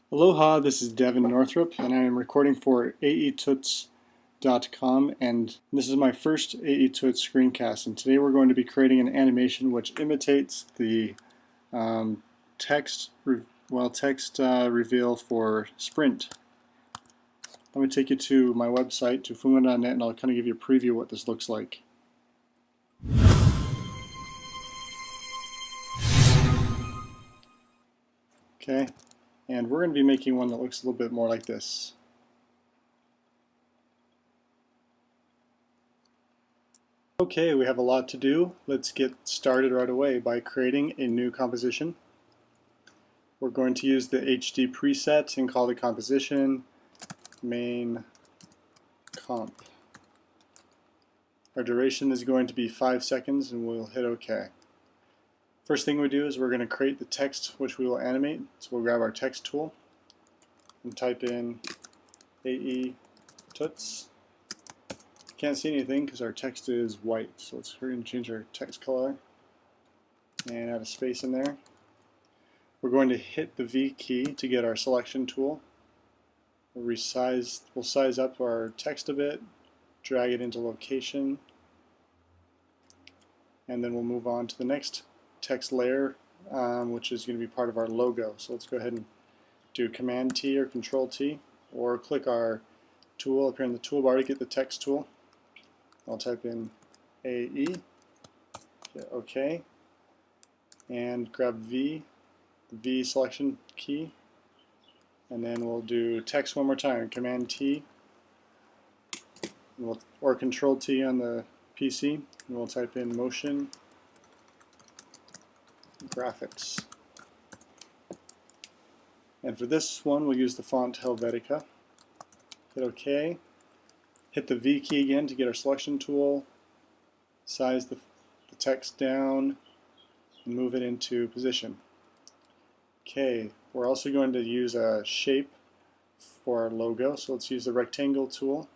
Aloha, this is Devin Northrup, and I am recording for aetuts.com, and this is my first aetuts screencast. And today we're going to be creating an animation which imitates the text reveal for Sprint. Let me take you to my website, to fungo.net, and I'll kind of give you a preview of what this looks like. Okay, and we're going to be making one that looks a little bit more like this. Okay, we have a lot to do. Let's get started right away by creating a new composition. We're going to use the HD preset and call the composition main comp. Our duration is going to be 5 seconds, and we'll hit OK. First thing we do is we're going to create the text which we will animate. So we'll grab our text tool and type in aetuts. Can't see anything because our text is white, so we're going to change our text color and add a space in there. We're going to hit the V key to get our selection tool. We'll size up our text a bit, drag it into location, and then we'll move on to the next text layer, which is going to be part of our logo. So let's go ahead and do Command T or Control T, or click our tool up here in the toolbar to get the text tool. I'll type in AE, hit OK, and grab the V selection key, and then we'll do text one more time, Command T, or Control T on the PC, and we'll type in motion graphics. And for this one, we'll use the font Helvetica. Hit OK. Hit the V key again to get our selection tool. Size the text down and move it into position. Okay, we're also going to use a shape for our logo, so let's use the rectangle tool.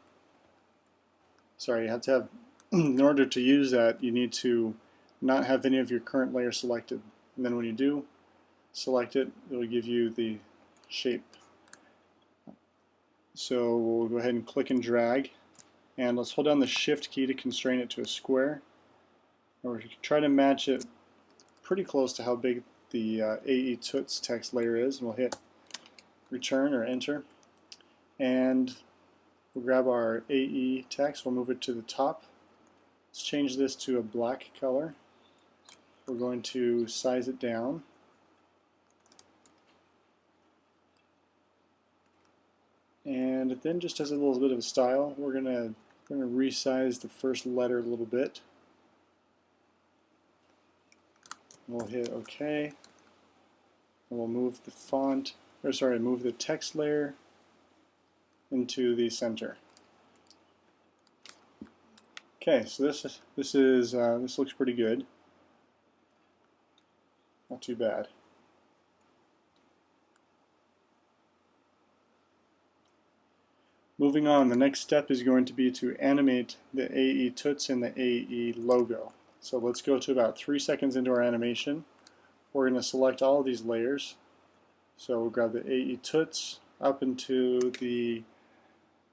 Sorry, you have to have, in order to use that, you need to not have any of your current layers selected. And then when you do select it, it will give you the shape. So we'll go ahead and click and drag, and let's hold down the Shift key to constrain it to a square. Or we can try to match it pretty close to how big the aetuts text layer is, and we'll hit return or enter. And we'll grab our AE text, we'll move it to the top. Let's change this to a black color. We're going to size it down. And then, just as a little bit of a style, we're going to resize the first letter a little bit. We'll hit OK, and we'll move the move the text layer into the center. Okay, so this looks pretty good. Not too bad. Moving on, the next step is going to be to animate the aetuts and the AE logo. So let's go to about 3 seconds into our animation. We're going to select all of these layers. So we'll grab the aetuts up into the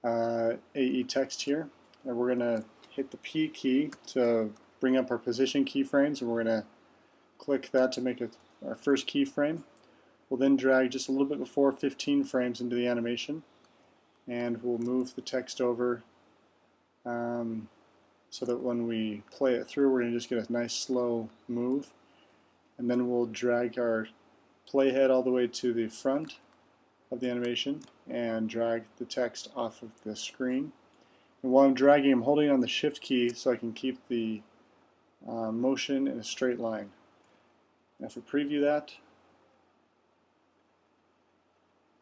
AE text here, and we're going to hit the P key to bring up our position keyframes, and we're going to click that to make it our first keyframe. We'll then drag just a little bit before 15 frames into the animation, and we'll move the text over so that when we play it through, we're going to just get a nice slow move. And then we'll drag our playhead all the way to the front of the animation and drag the text off of the screen. And while I'm dragging, I'm holding on the Shift key so I can keep the motion in a straight line. Now if we preview that,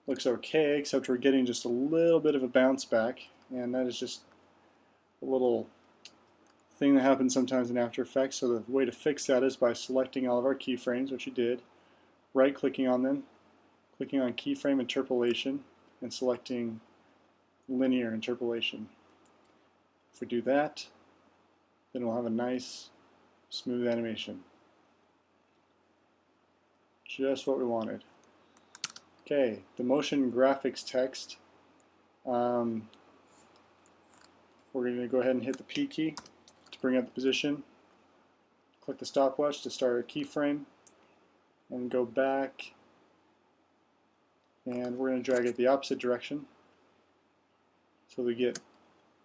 looks okay, except we're getting just a little bit of a bounce back, and that is just a little thing that happens sometimes in After Effects. So the way to fix that is by selecting all of our keyframes, which you did, right-clicking on them, clicking on Keyframe Interpolation, and selecting Linear Interpolation. If we do that, then we'll have a nice, smooth animation. Just what we wanted. Okay, the motion graphics text. We're going to go ahead and hit the P key to bring up the position. Click the stopwatch to start a keyframe, and go back, and we're going to drag it the opposite direction so we get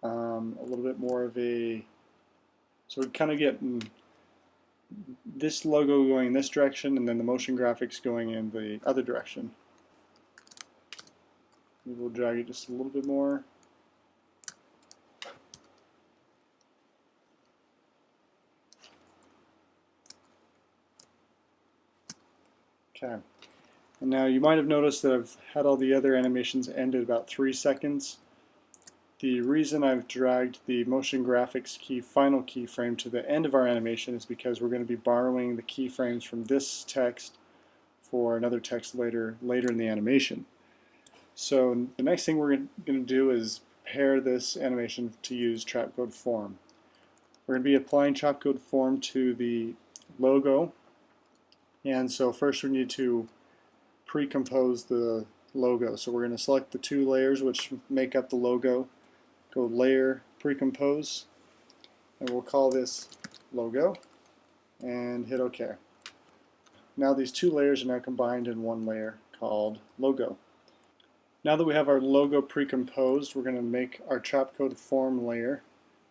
a little bit more of a, so we kind of get this logo going in this direction and then the motion graphics going in the other direction. Maybe we'll drag it just a little bit more. Okay. And now you might have noticed that I've had all the other animations end at about 3 seconds. The reason I've dragged the motion graphics key final keyframe to the end of our animation is because we're going to be borrowing the keyframes from this text for another text later in the animation. So the next thing we're going to do is pair this animation to use Trapcode Form. We're going to be applying Trapcode Form to the logo, and so first we need to pre-compose the logo. So we're going to select the 2 layers which make up the logo, go Layer, Pre-compose, and we'll call this Logo, and hit OK. Now these 2 layers are now combined in one layer called Logo. Now that we have our logo pre-composed, we're going to make our Trapcode Form layer.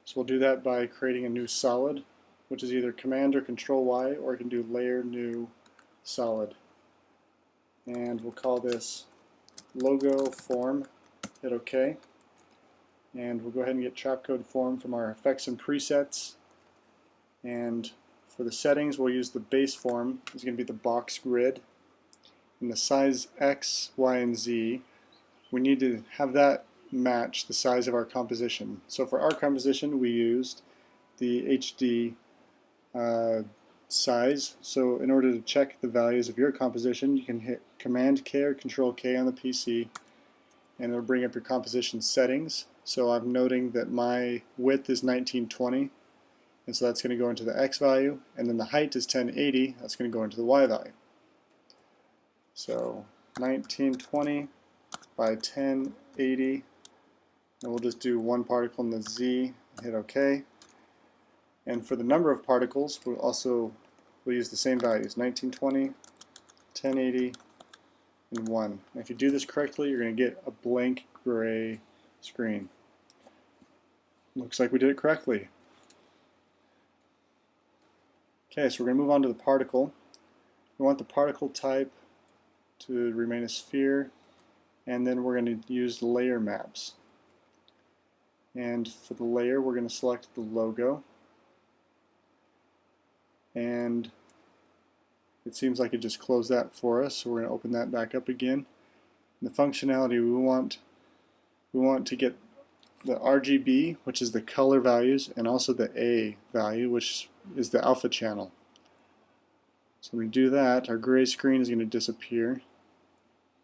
So we'll do that by creating a new solid, which is either Command or Control Y, or you can do Layer, New, Solid. And we'll call this Logo Form, hit OK. And we'll go ahead and get Trapcode Form from our effects and presets. And for the settings, we'll use the base form. It's going to be the box grid. And the size X, Y, and Z, we need to have that match the size of our composition. So for our composition, we used the HD size. So in order to check the values of your composition, you can hit Command K or Control K on the PC, and it'll bring up your composition settings. So I'm noting that my width is 1920, and so that's going to go into the X value, and then the height is 1080, that's going to go into the Y value. So 1920 by 1080, and we'll just do one particle in the Z, hit OK. And for the number of particles, we'll use the same values, 1920, 1080, and 1. And if you do this correctly, you're going to get a blank gray screen. Looks like we did it correctly. Okay, so we're going to move on to the particle. We want the particle type to remain a sphere, and then we're going to use layer maps. And for the layer, we're going to select the logo. And it seems like it just closed that for us, so we're going to open that back up again. And the functionality, we want to get the RGB, which is the color values, and also the A value, which is the alpha channel. So when we do that, our gray screen is going to disappear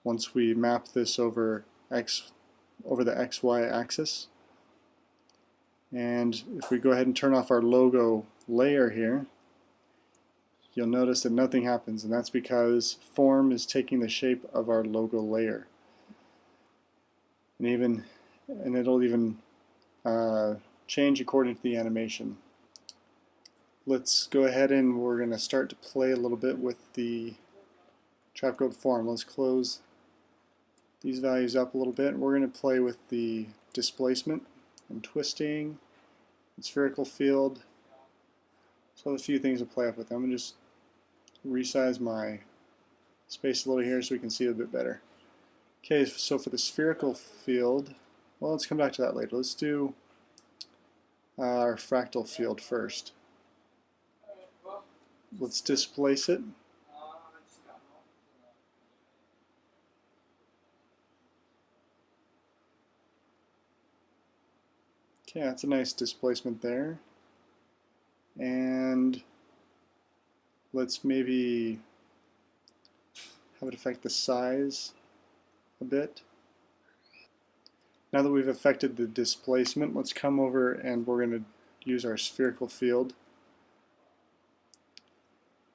once we map this over the XY axis. And if we go ahead and turn off our logo layer here, you'll notice that nothing happens, and that's because form is taking the shape of our logo layer. And it'll even change according to the animation. Let's go ahead and we're going to start to play a little bit with the Trapcode Form. Let's close these values up a little bit. We're going to play with the displacement and twisting and spherical field. So a few things to play up with. I'm going to just resize my space a little here so we can see it a bit better. Okay, so for the spherical field, well, let's come back to that later. Let's do our fractal field first. Let's displace it. Okay, that's a nice displacement there. And let's maybe have it affect the size a bit. Now that we've affected the displacement, let's come over and we're going to use our spherical field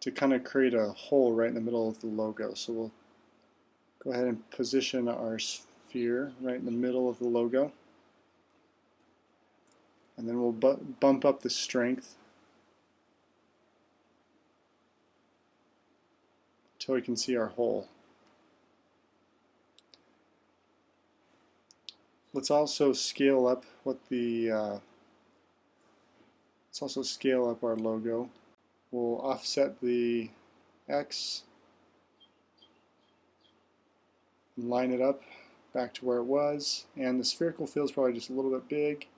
to kind of create a hole right in the middle of the logo. So we'll Go ahead and position our sphere right in the middle of the logo. And then we'll bump up the strength until we can see our hole. Let's also scale up our logo. We'll offset the X and line it up back to where it was. And the spherical field is probably just a little bit big.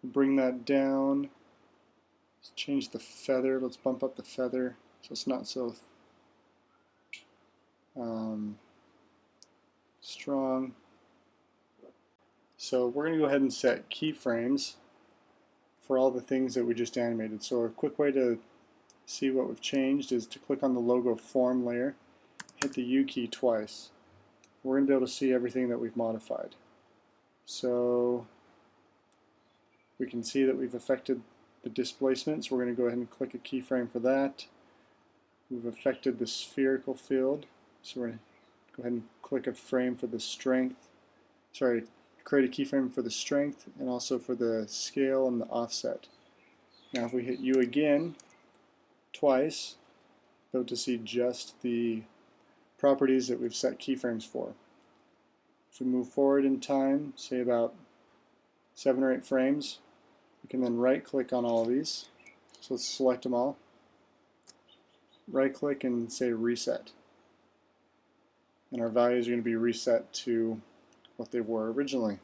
Bring that down. Let's change the feather. Let's bump up the feather so it's not so strong. So we're going to go ahead and set keyframes for all the things that we just animated. So a quick way to see what we've changed is to click on the logo form layer, hit the U key twice. We're going to be able to see everything that we've modified. So we can see that we've affected the displacement, so we're going to go ahead and click a keyframe for that. We've affected the spherical field, so we're going to go ahead and click a frame for the strength. Sorry, create a keyframe for the strength and also for the scale and the offset. Now if we hit U again twice, we'll be able to see just the properties that we've set keyframes for. If we move forward in time, say about 7 or 8 frames, we can then right click on all of these. So let's select them all. Right click and say reset. And our values are going to be reset to what they were originally.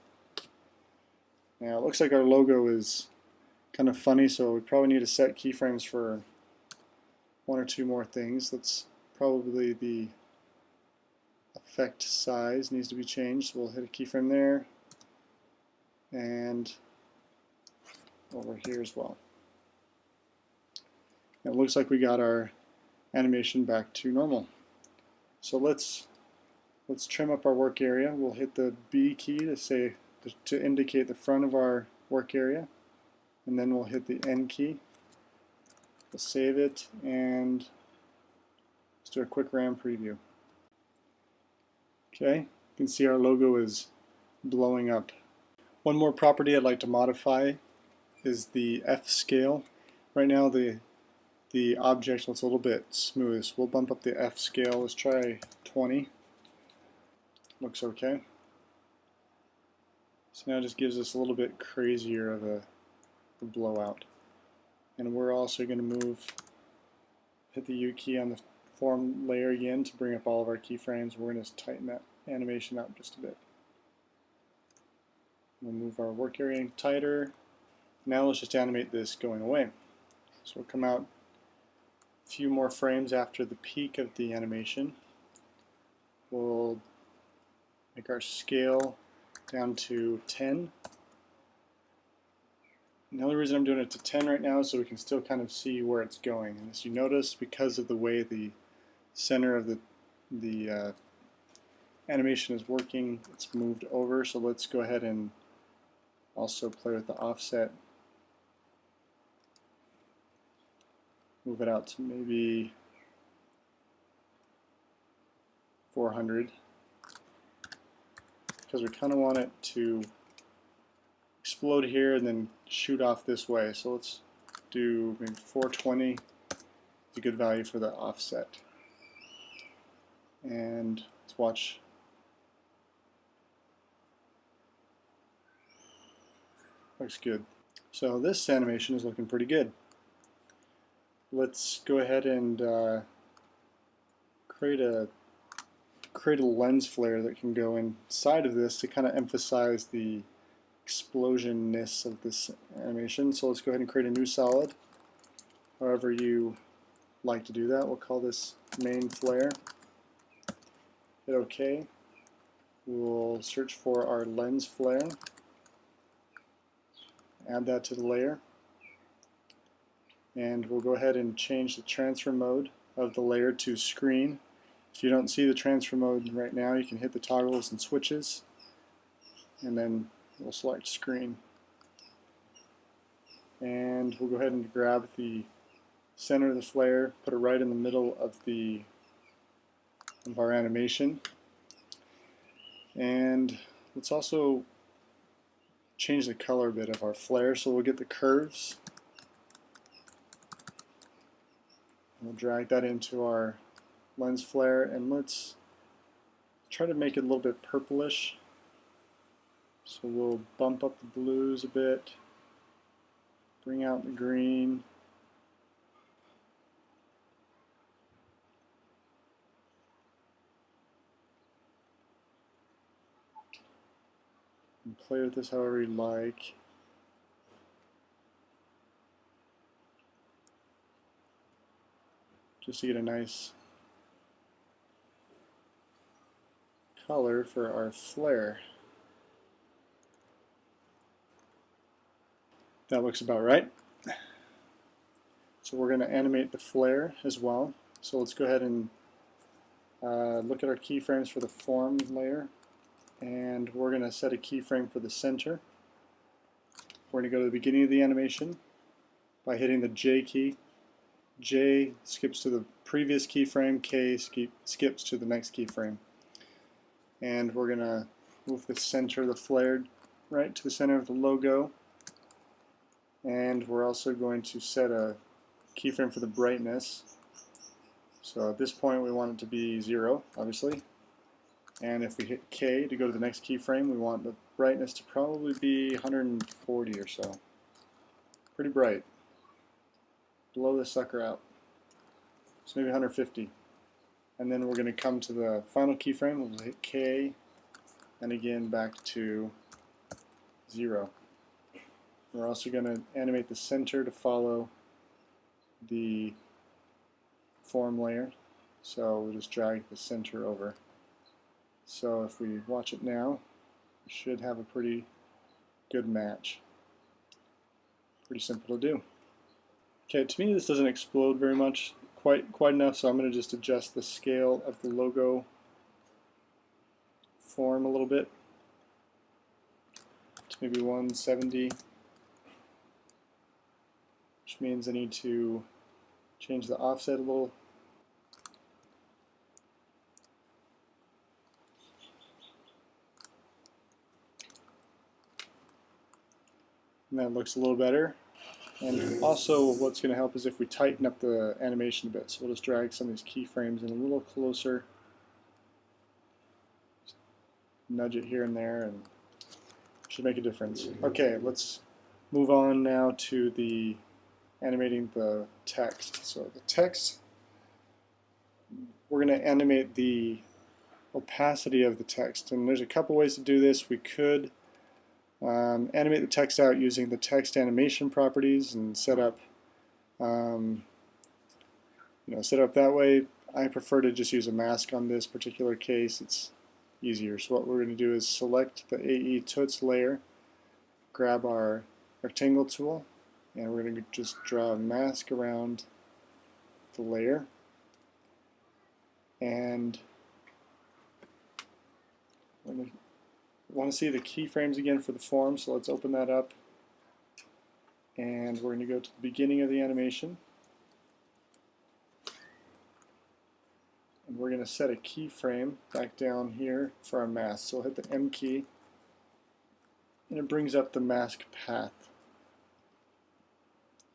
Now it looks like our logo is kind of funny, so we probably need to set keyframes for 1 or 2 more things. That's probably the effect size needs to be changed. So we'll hit a keyframe there and over here as well. It looks like we got our animation back to normal. So let's trim up our work area. We'll hit the B key to indicate the front of our work area, and then we'll hit the N key. We'll save it and let's do a quick RAM preview. Okay, you can see our logo is blowing up. One more property I'd like to modify is the F scale. Right now the object looks a little bit smooth, so we'll bump up the F scale. Let's try 20. Looks okay. So now it just gives us a little bit crazier of a blowout. And we're also going to hit the U key on the form layer again to bring up all of our keyframes. We're going to tighten that animation up just a bit. We'll move our work area tighter. Now let's just animate this going away. So we'll come out a few more frames after the peak of the animation. We'll make our scale down to 10. And the only reason I'm doing it to 10 right now is so we can still kind of see where it's going. And as you notice, because of the way the center of the animation is working, it's moved over. So let's go ahead and also play with the offset. Move it out to maybe 400 because we kind of want it to explode here and then shoot off this way. So let's do maybe 420. It's a good value for the offset. And let's watch. Looks good. So this animation is looking pretty good. Let's go ahead and create a lens flare that can go inside of this to kind of emphasize the explosionness of this animation. So let's go ahead and create a new solid. However you like to do that. We'll call this main flare. Hit OK. We'll search for our lens flare. Add that to the layer. And we'll go ahead and change the transfer mode of the layer to screen. If you don't see the transfer mode right now, you can hit the toggles and switches, and then we'll select screen. And we'll go ahead and grab the center of the flare, put it right in the middle of our animation. And let's also change the color a bit of our flare, so we'll get the curves. We'll drag that into our lens flare, and let's try to make it a little bit purplish. So we'll bump up the blues a bit, bring out the green. And play with this however you like. Just to get a nice color for our flare. That looks about right. So we're going to animate the flare as well. So let's go ahead and look at our keyframes for the form layer, and we're going to set a keyframe for the center. We're going to go to the beginning of the animation by hitting the J key. J skips to the previous keyframe, K skips to the next keyframe. And we're going to move the center of the flare right to the center of the logo. And we're also going to set a keyframe for the brightness. So at this point we want it to be 0, obviously. And if we hit K to go to the next keyframe, we want the brightness to probably be 140 or so. Pretty bright. Blow this sucker out. So maybe 150. And then we're going to come to the final keyframe. We'll hit K, and again back to 0. We're also going to animate the center to follow the form layer. So we'll just drag the center over. So if we watch it now, we should have a pretty good match. Pretty simple to do. Okay, to me this doesn't explode very much, quite enough, so I'm going to just adjust the scale of the logo form a little bit to maybe 170, which means I need to change the offset a little. And that looks a little better. And also what's going to help is if we tighten up the animation a bit. So we'll just drag some of these keyframes in a little closer, just nudge it here and there, and it should make a difference. Okay, let's move on now to the animating the text. So the text, we're going to animate the opacity of the text, and there's a couple ways to do this. We could animate the text out using the text animation properties and set up set up that way. I prefer to just use a mask on this particular case. It's easier. So what we're going to do is select the AE Toots layer, grab our rectangle tool, and we're going to just draw a mask around the layer. And we want to see the keyframes again for the form, so let's open that up. And we're going to go to the beginning of the animation. And we're going to set a keyframe back down here for our mask. So we'll hit the M key, and it brings up the mask path.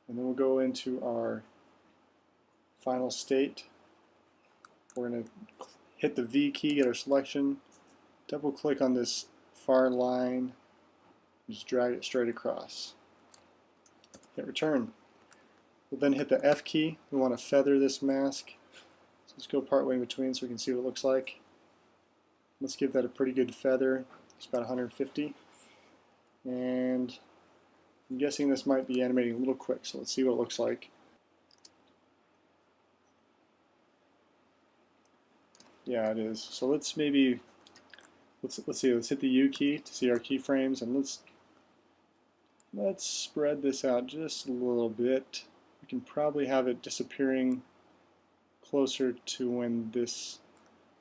And then we'll go into our final state. We're going to hit the V key, get our selection, double click on this far line, just drag it straight across. Hit return. We'll then hit the F key. We want to feather this mask. So let's go partway in between so we can see what it looks like. Let's give that a pretty good feather. It's about 150. And I'm guessing this might be animating a little quick, so let's see what it looks like. Yeah, it is. So let's see. Let's hit the U key to see our keyframes, and let's spread this out just a little bit. We can probably have it disappearing closer to when this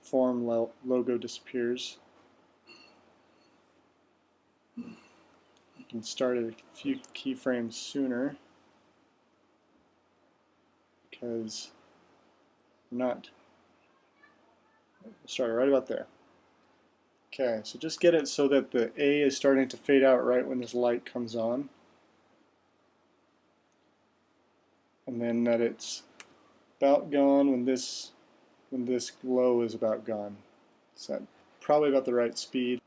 form logo disappears. You can start a few keyframes sooner because we'll start right about there. Okay, so just get it so that the A is starting to fade out right when this light comes on. And then that it's about gone when this glow is about gone. So probably about the right speed.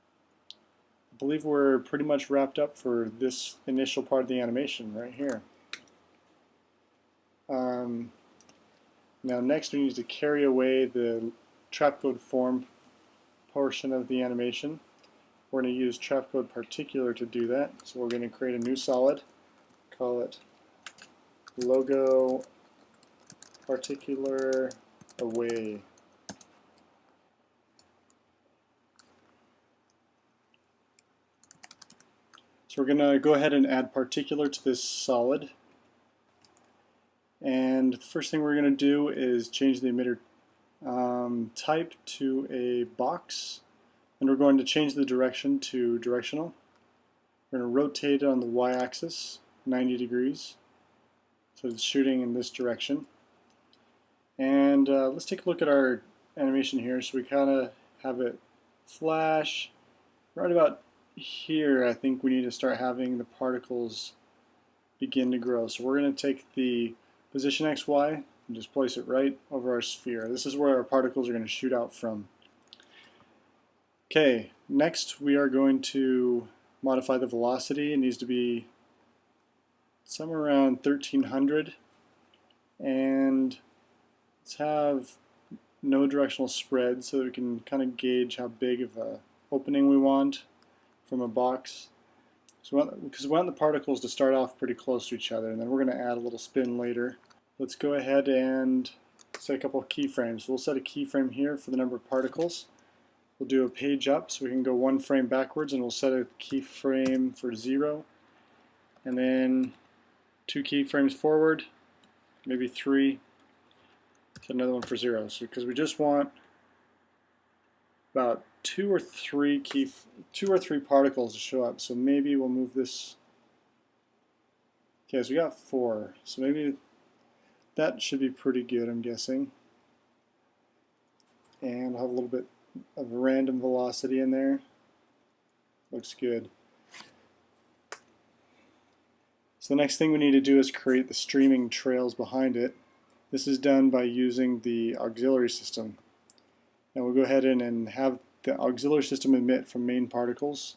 I believe we're pretty much wrapped up for this initial part of the animation right here. Now next we need to carry away the trapcode form portion of the animation. We're going to use trapcode particular to do that. So we're going to create a new solid, call it logo particular away. So we're going to go ahead and add particular to this solid. And the first thing we're going to do is change the emitter type to a box. And we're going to change the direction to directional. We're going to rotate it on the y-axis 90 degrees. So it's shooting in this direction. And let's take a look at our animation here. So we kind of have it flash. Right about here, I think we need to start having the particles begin to grow. So we're going to take the position XY and just place it right over our sphere. This is where our particles are going to shoot out from. Okay, next we are going to modify the velocity. It needs to be somewhere around 1300, and let's have no directional spread so that we can kind of gauge how big of a opening we want from a box. So because we want the particles to start off pretty close to each other, and then we're going to add a little spin later. Let's go ahead and set a couple of keyframes. We'll set a keyframe here for the number of particles. We'll do a page up so we can go one frame backwards, and we'll set a keyframe for 0, and then 2 keyframes forward, maybe 3, set another one for 0. So because we just want about 2 or 3 particles to show up, so maybe we'll move this. Okay, so we got 4, so maybe that should be pretty good, I'm guessing. And I'll have a little bit of random velocity in there. Looks good. So the next thing we need to do is create the streaming trails behind it. This is done by using the auxiliary system. Now we'll go ahead and have the auxiliary system emit from main particles.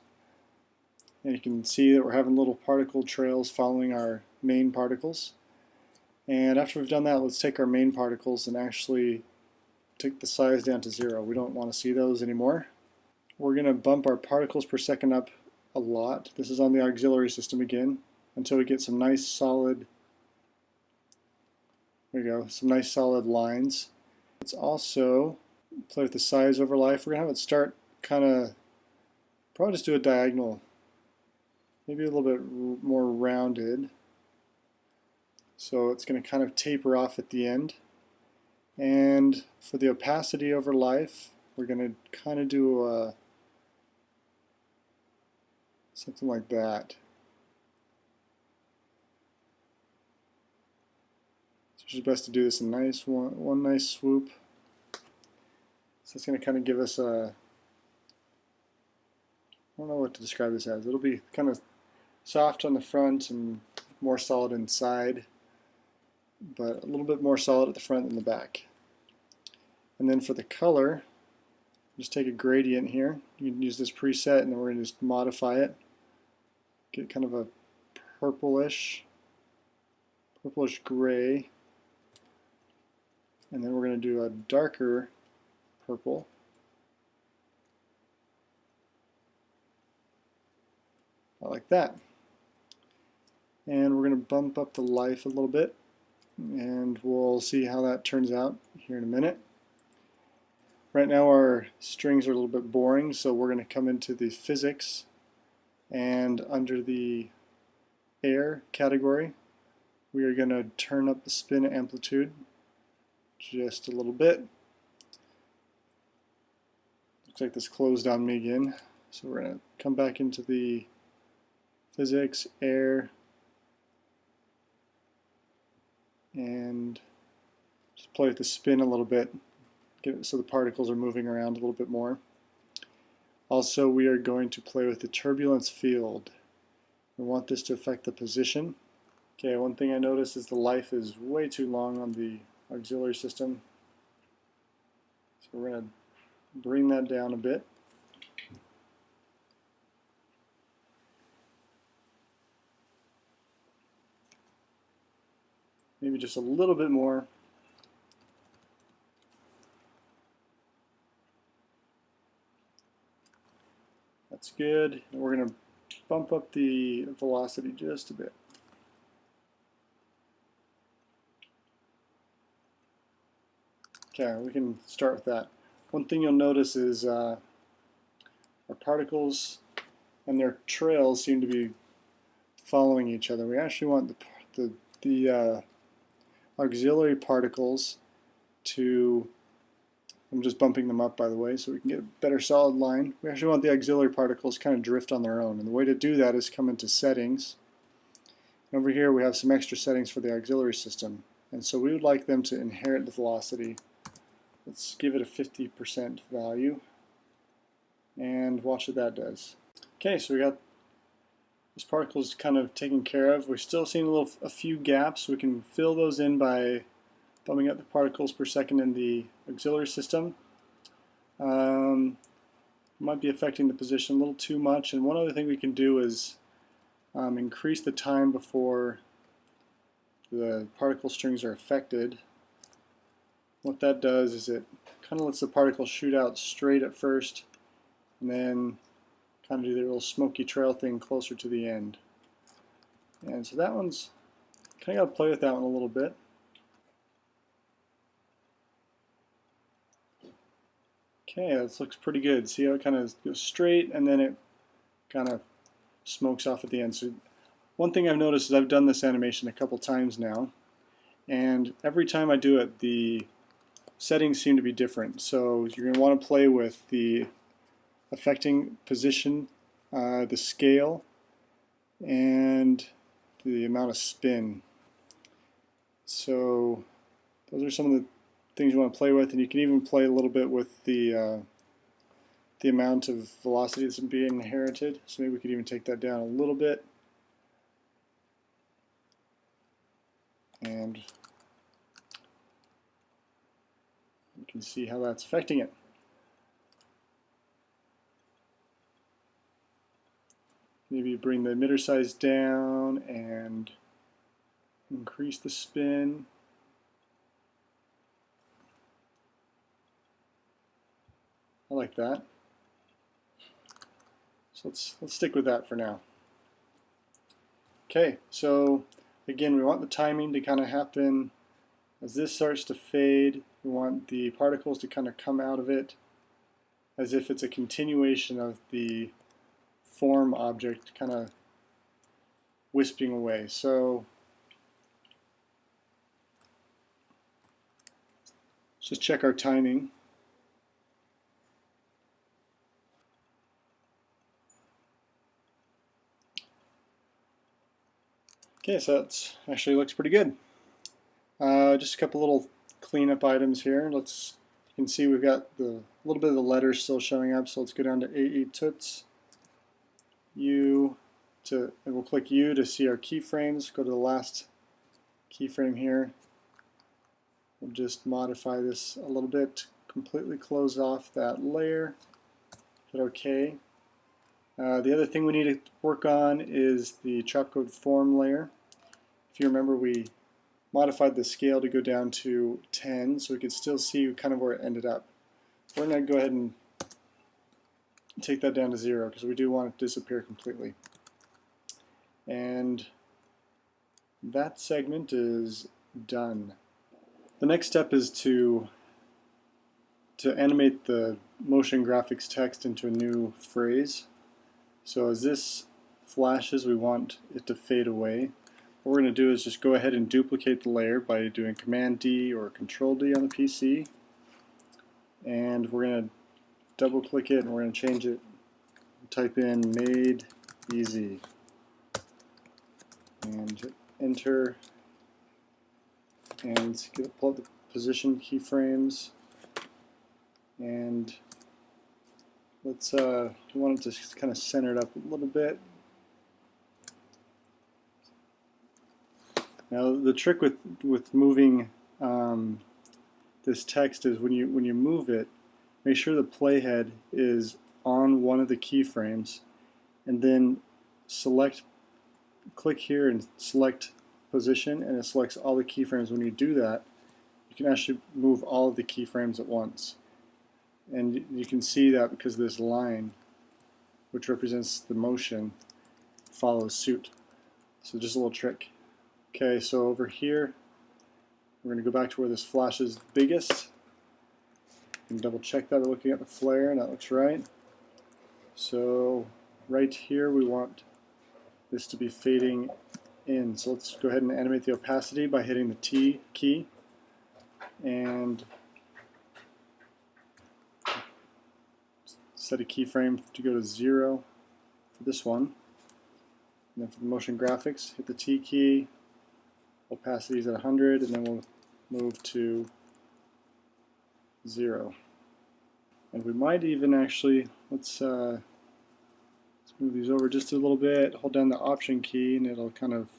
And you can see that we're having little particle trails following our main particles. And after we've done that, let's take our main particles and actually take the size down to 0. We don't want to see those anymore. We're going to bump our particles per second up a lot. This is on the auxiliary system again, until we get some nice solid, there we go, some nice solid lines. Let's also play with the size over life. We're going to have it start kind of, probably just do a diagonal, maybe a little bit more rounded. So it's going to kind of taper off at the end. And for the opacity over life, we're going to kind of do something like that. So it's just best to do this in nice one nice swoop. So it's going to kind of give us a, I don't know what to describe this as. It'll be kind of soft on the front and more solid inside, but a little bit more solid at the front than the back. And then for the color, just take a gradient here. You can use this preset, and then we're going to just modify it. Get kind of a purplish gray. And then we're going to do a darker purple. Like that. And we're going to bump up the life a little bit, and we'll see how that turns out here in a minute. Right now our strings are a little bit boring, so we're going to come into the physics, and under the air category we are going to turn up the spin amplitude just a little bit. Looks like this closed on me again, so we're going to come back into the physics, air, and just play with the spin a little bit, get it so the particles are moving around a little bit more. Also, we are going to play with the turbulence field. We want this to affect the position. Okay, one thing I noticed is the life is way too long on the auxiliary system. So we're going to bring that down a bit. Maybe just a little bit more. That's good. And we're going to bump up the velocity just a bit. Okay, we can start with that. One thing you'll notice is our particles and their trails seem to be following each other. We actually want the auxiliary particles to, I'm just bumping them up by the way so we can get a better solid line. We actually want the auxiliary particles kind of drift on their own, and the way to do that is come into settings. And over here we have some extra settings for the auxiliary system, and so we would like them to inherit the velocity. Let's give it a 50% value and watch what that does. Okay, so we got this particle is kind of taken care of. We're still seeing a few gaps. We can fill those in by bumping up the particles per second in the auxiliary system. Might be affecting the position a little too much. And one other thing we can do is increase the time before the particle strings are affected. What that does is it kind of lets the particles shoot out straight at first, and then kind of do their little smoky trail thing closer to the end. And so that one's kind of got to play with that one a little bit. Okay, this looks pretty good. See how it kind of goes straight and then it kind of smokes off at the end. So one thing I've noticed is I've done this animation a couple times now, and every time I do it the settings seem to be different. So you're going to want to play with the affecting position, the scale, and the amount of spin. So those are some of the things you want to play with, and you can even play a little bit with the amount of velocity that's being inherited. So maybe we could even take that down a little bit. And you can see how that's affecting it. Maybe bring the emitter size down and increase the spin. I like that. So let's stick with that for now. Okay, so again, we want the timing to kind of happen as this starts to fade. We want the particles to kind of come out of it as if it's a continuation of the form object kind of wisping away. So let's just check our timing. Okay, so that actually looks pretty good. Just a couple little cleanup items here. You can see we've got a little bit of the letters still showing up, so let's go down to AE Tuts. And we'll click U to see our keyframes. Go to the last keyframe here. We'll just modify this a little bit, completely close off that layer. Hit OK. The other thing we need to work on is the Chopcode form layer. If you remember, we modified the scale to go down to 10 so we could still see kind of where it ended up. We're going to go ahead and take that down to 0 because we do want it to disappear completely. And that segment is done. The next step is to animate the motion graphics text into a new phrase. So as this flashes, we want it to fade away. What we're going to do is just go ahead and duplicate the layer by doing Command D or Control D on the PC. And we're going to double click it and we're going to change it. Type in made easy. And enter. And pull up the position keyframes. And Let's we want it to kind of center it up a little bit. Now the trick with moving this text is when you move it, make sure the playhead is on one of the keyframes, and then click here and select position, and it selects all the keyframes. When you do that, you can actually move all of the keyframes at once. And you can see that because this line, which represents the motion, follows suit. So just a little trick. Okay, so over here, we're going to go back to where this flash is biggest. And double check that by looking at the flare, and that looks right. So right here we want this to be fading in. So let's go ahead and animate the opacity by hitting the T key and set a keyframe to go to 0 for this one. And then for the motion graphics, hit the T key, opacity is at 100, and then we'll move to 0. And we might even actually, let's move these over just a little bit, hold down the Option key, and it'll kind of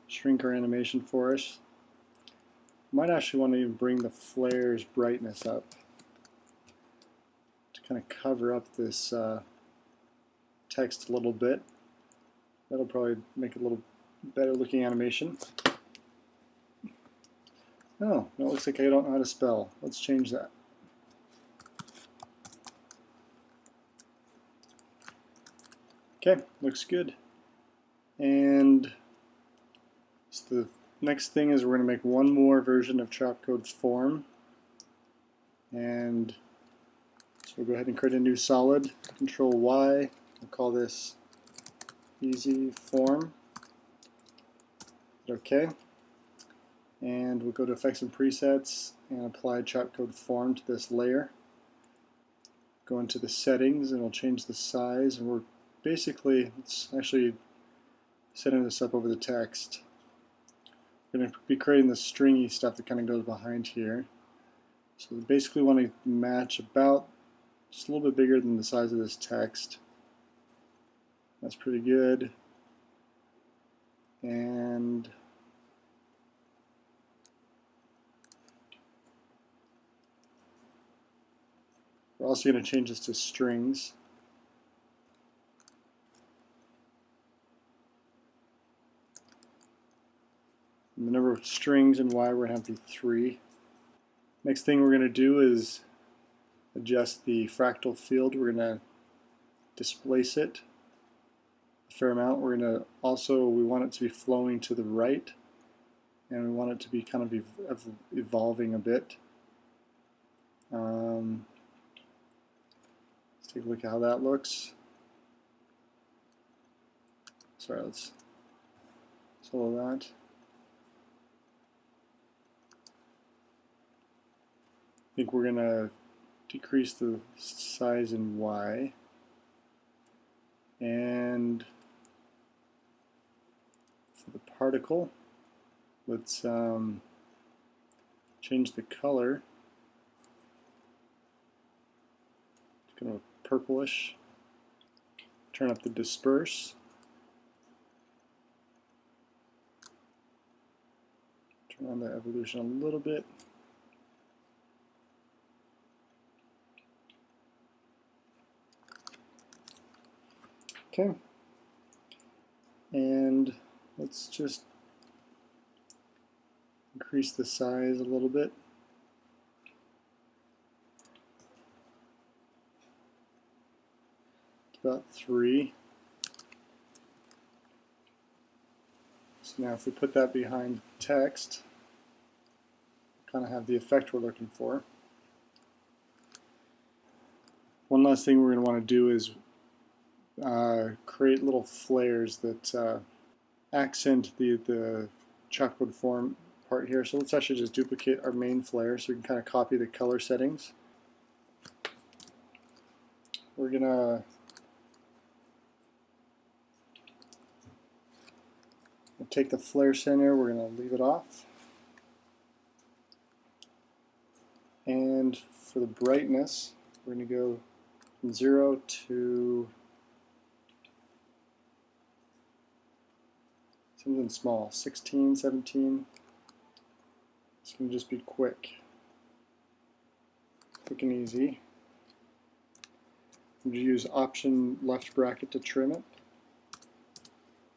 shrink our animation for us. Might actually want to even bring the flare's brightness up to kind of cover up this text a little bit. That'll probably make it a little better looking animation. Oh, it looks like I don't know how to spell. Let's change that. Okay, looks good. And so the next thing is we're going to make one more version of Chopcode Form. And so we'll go ahead and create a new solid. Control Y. We'll call this Easy Form. Okay. And we'll go to Effects and Presets and apply Chopcode Form to this layer. Go into the settings and we'll change the size, and we're basically, let's actually setting this up over the text. We're going to be creating the stringy stuff that kind of goes behind here. So we basically want to match about just a little bit bigger than the size of this text. That's pretty good. And we're also going to change this to strings. And the number of strings and Y we're going to have be 3. Next thing we're going to do is adjust the fractal field. We're going to displace it a fair amount. We're going to also, we want it to be flowing to the right, and we want it to be kind of evolving a bit. Let's take a look at how that looks. Sorry, let's solo that. I think we're going to decrease the size in Y. And for the particle, let's change the color. It's kind of purplish. Turn up the disperse. Turn on the evolution a little bit. Okay, and let's just increase the size a little bit. It's about 3. So now if we put that behind text, kind of have the effect we're looking for. One last thing we're going to want to do is create little flares that accent the Chopcode Form part here. So let's actually just duplicate our main flare so we can kind of copy the color settings. We're going to take the flare center, we're going to leave it off. And for the brightness, we're going to go from 0 to something small, 16, 17. It's going to just be quick and easy. I'm going to use Option left bracket to trim it,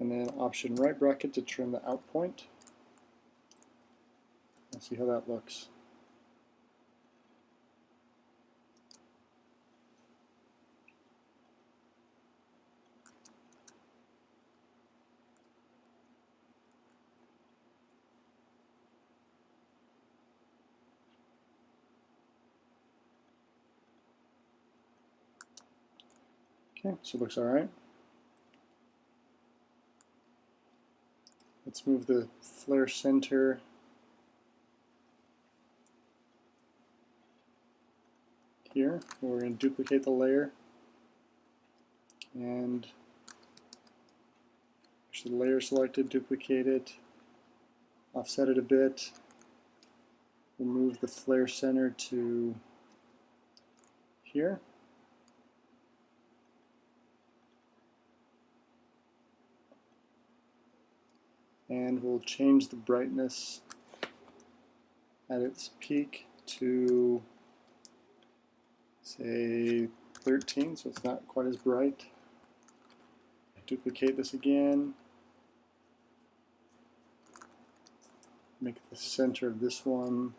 and then Option right bracket to trim the out point. Let's see how that looks. Okay, so it looks all right. Let's move the flare center here. We're going to duplicate the layer and actually the layer selected, duplicate it, offset it a bit. We'll move the flare center to here. And we'll change the brightness at its peak to, say, 13, so it's not quite as bright. Duplicate this again. Make the center of this one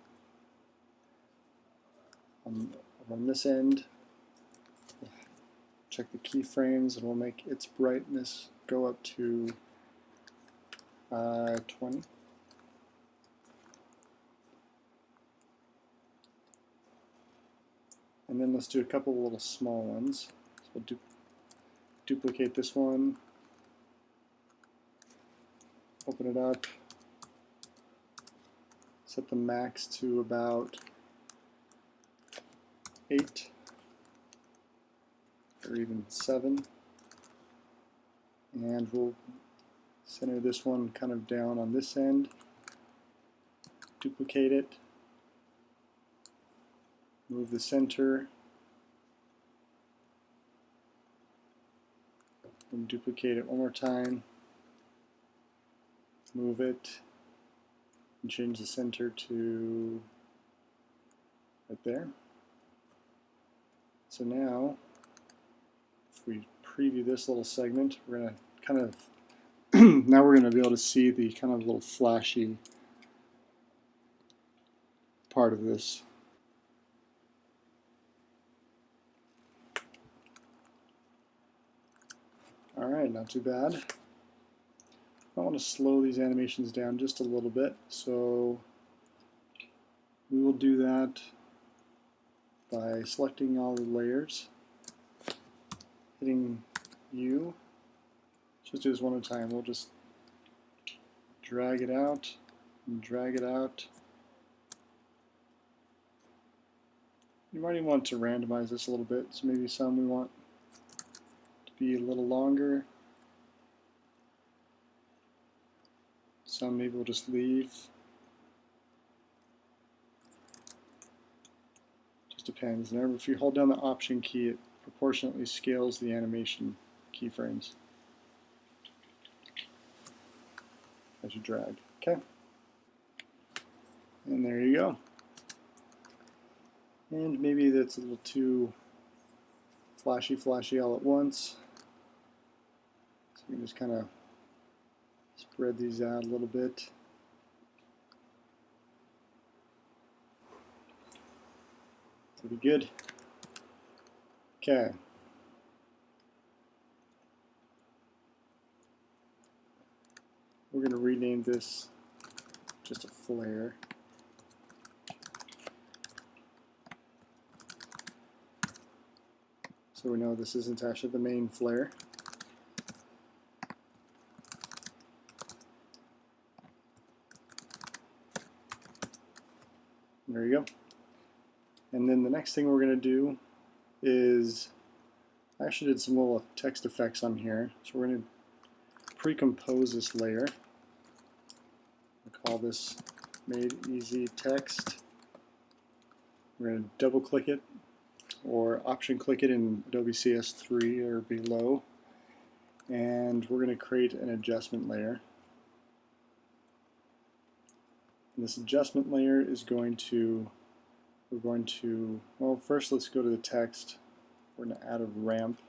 on this end. Check the keyframes, and we'll make its brightness go up to 20. And then let's do a couple of little small ones. So we'll duplicate this one, open it up, set the max to about 8 or even 7, and we'll center this one kind of down on this end, duplicate it, move the center, and duplicate it one more time, move it, and change the center to right there. So now, if we preview this little segment, we're going to kind of now we're going to be able to see the kind of little flashy part of this. Alright, not too bad. I want to slow these animations down just a little bit, so we will do that by selecting all the layers, hitting U. Just do this one at a time. We'll just drag it out and drag it out. You might even want to randomize this a little bit, so maybe some we want to be a little longer. Some maybe we'll just leave. Just depends. And if you hold down the Option key, it proportionately scales the animation keyframes as you drag. Okay. And there you go. And maybe that's a little too flashy all at once. So you can just kind of spread these out a little bit. That'll be good. Okay. We're going to rename this just a flare. So we know this isn't actually the main flare. There you go. And then the next thing we're going to do is, I actually did some little text effects on here. So we're going to pre-compose this layer. We'll call this Made Easy Text. We're going to double click it, or option click it in Adobe CS3 or below, and we're going to create an adjustment layer. And this adjustment layer is going to, well, first let's go to the text. We're going to add a ramp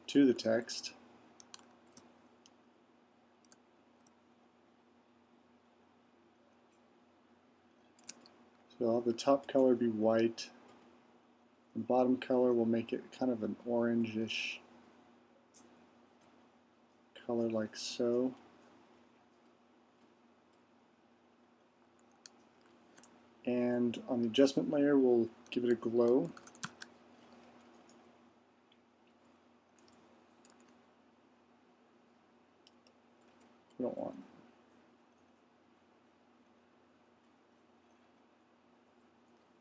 to the text. So I'll have the top color be white. The bottom color will make it kind of an orangish color like so. And on the adjustment layer, we'll give it a glow. We don't want.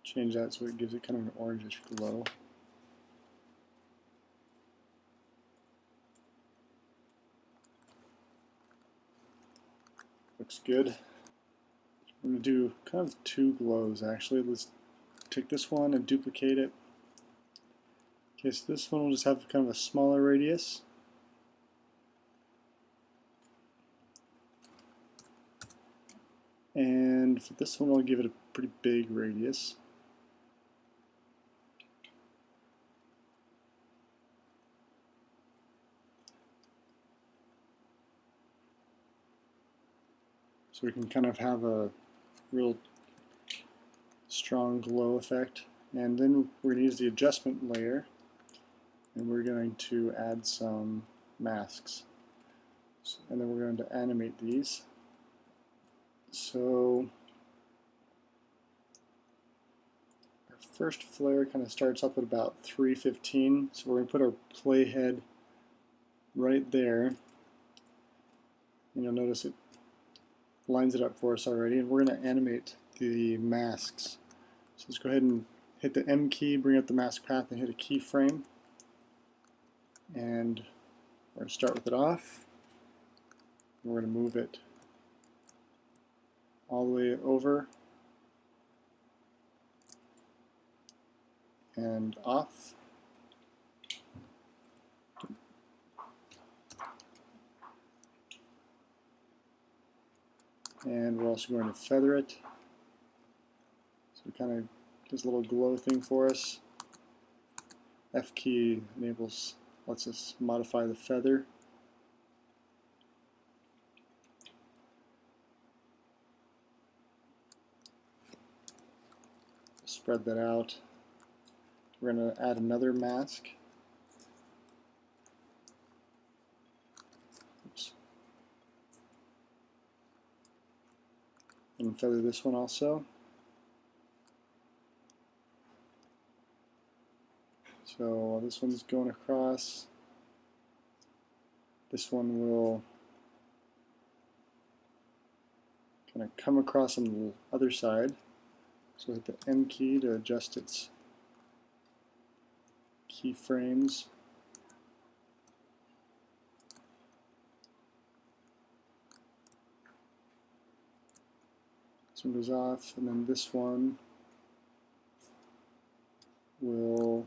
Change that so it gives it kind of an orangish glow. Looks good. I'm going to do kind of two glows actually. Let's take this one and duplicate it. Okay, so this one will just have kind of a smaller radius. And for this one, I'll give it a pretty big radius. So we can kind of have a real strong glow effect. And then we're going to use the adjustment layer, and we're going to add some masks. And then we're going to animate these. So our first flare kind of starts up at about 315. So we're going to put our playhead right there. And you'll notice it lines it up for us already. And we're going to animate the masks. So let's go ahead and hit the M key, bring up the mask path, and hit a keyframe. And we're going to start with it off. We're going to move it all the way over and off. And we're also going to feather it. So it kind of does a little glow thing for us. F key lets us modify the feather. Spread that out. We're going to add another mask. Oops. And feather this one also. So this one's going across. This one will kind of come across on the other side. So hit the M key to adjust its keyframes. This one goes off, and then this one will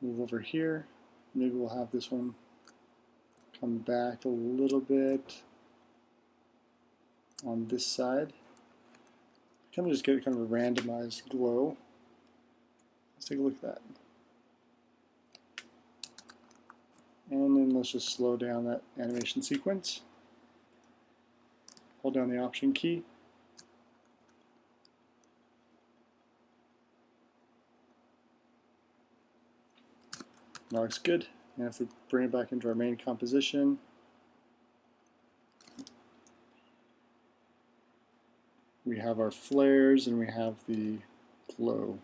move over here. Maybe we'll have this one come back a little bit on this side. Kind of just get kind of a randomized glow. Let's take a look at that. And then let's just slow down that animation sequence. Hold down the Option key. Now looks good. And if we bring it back into our main composition, we have our flares and we have the glow.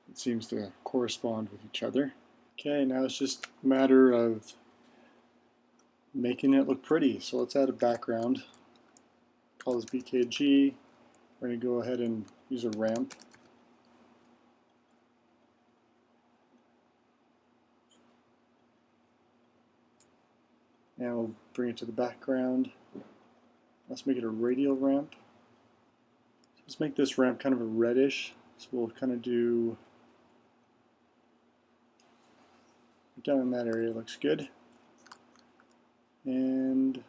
It seems to correspond with each other. Okay, now it's just a matter of making it look pretty. So let's add a background. Call this BKG. We're going to go ahead and use a ramp. And we'll bring it to the background. Let's make it a radial ramp. Let's make this ramp kind of a reddish. So we'll kind of do down in that area, looks good. And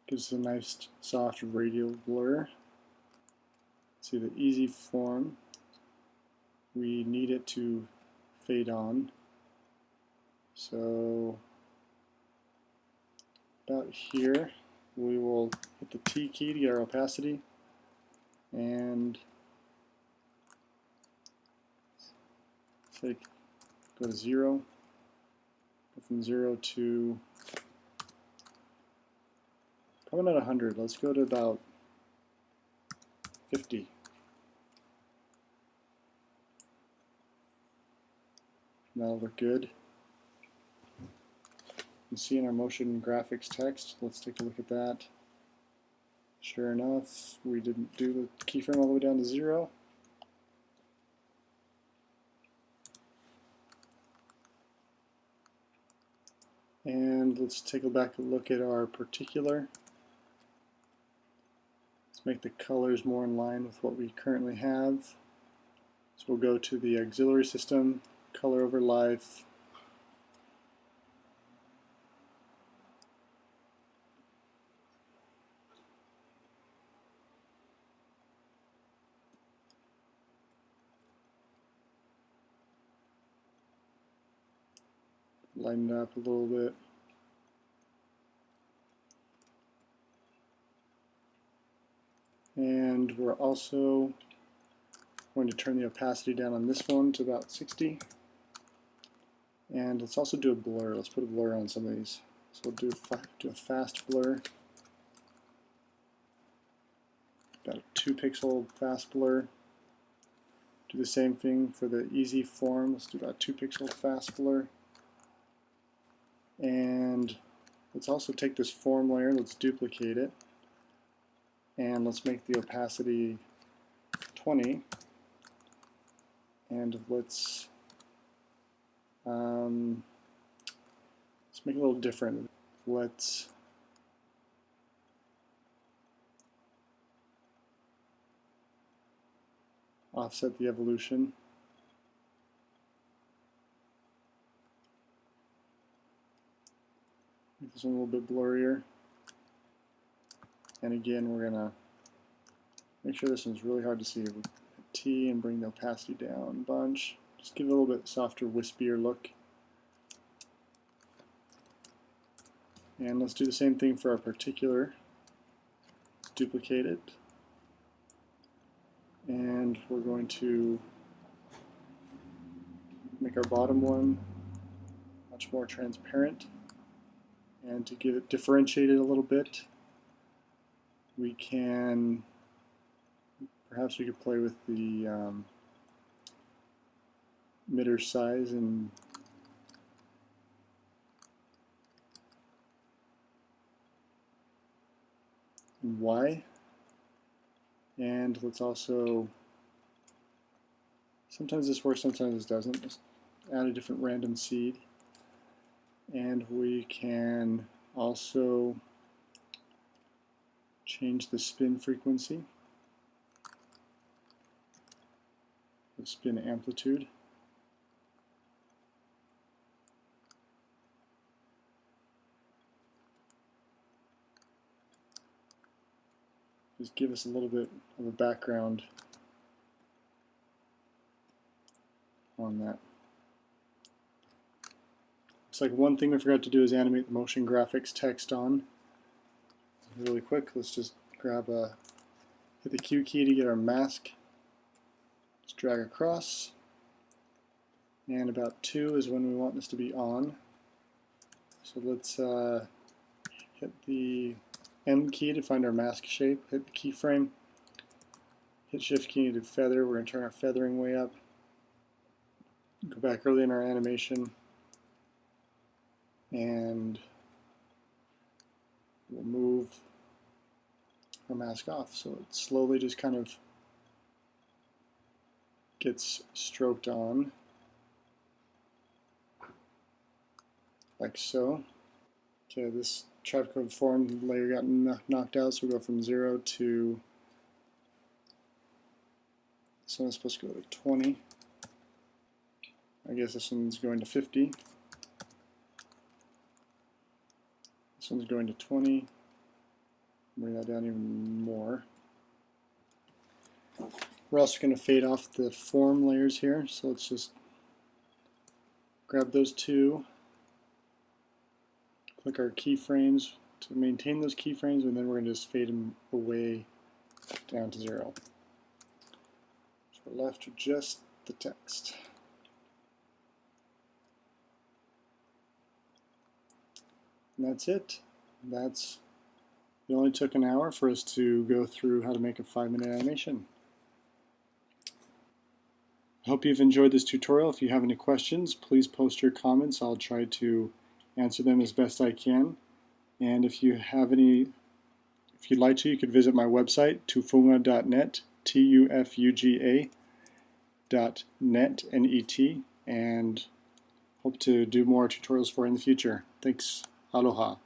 gives us a nice soft radial blur. See the easy form. We need it to fade on. So about here, we will hit the T key to get our opacity, and say go to 0. Go from 0 to probably not 100. Let's go to about 50. That'll look good. You can see in our motion graphics text. Let's take a look at that. Sure enough, we didn't do the keyframe all the way down to 0. And let's take a back look at our particular. Let's make the colors more in line with what we currently have. So we'll go to the auxiliary system, color over life, lighten it up a little bit. And we're also going to turn the opacity down on this one to about 60. And let's also do a blur. Let's put a blur on some of these. So we'll do a fast blur. About a 2 pixel fast blur. Do the same thing for the easy form. Let's do about a 2 pixel fast blur. And let's also take this form layer, let's duplicate it. And let's make the opacity 20. And let's make it a little different. Let's offset the evolution. Make this one a little bit blurrier. And again, we're going to make sure this one's really hard to see. We'll hit T and bring the opacity down a bunch. Just give it a little bit softer, wispier look. And let's do the same thing for our particular. Let's duplicate it. And we're going to make our bottom one much more transparent. And to give it differentiated a little bit, we can, perhaps we could play with the emitter size and Y. And let's also, sometimes this works, sometimes this doesn't. Just add a different random seed. And we can also change the spin frequency, the spin amplitude. Just give us a little bit of a background on that. Looks like one thing we forgot to do is animate the motion graphics text on. Really quick, let's just hit the Q key to get our mask. Let's drag across. And about 2 is when we want this to be on. So let's hit the M key to find our mask shape, hit the keyframe, hit Shift key to feather. We're going to turn our feathering way up. Go back early in our animation and we'll move our mask off. So it slowly just kind of gets stroked on, like so. Okay, this tropical form layer got knocked out, so we'll go from 0 to, this one's supposed to go to 20. I guess this one's going to 50. This one's going to 20. Bring that down even more. We're also going to fade off the form layers here, so let's just grab those two, click our keyframes to maintain those keyframes, and then we're going to just fade them away down to 0. So we're left with just the text. And that's it. It only took an hour for us to go through how to make a 5-minute animation. I hope you've enjoyed this tutorial. If you have any questions, please post your comments. I'll try to answer them as best I can. And if you'd like to, you could visit my website, tufuga.net, tufuga.net, N-E-T, and hope to do more tutorials for you in the future. Thanks. Aloha.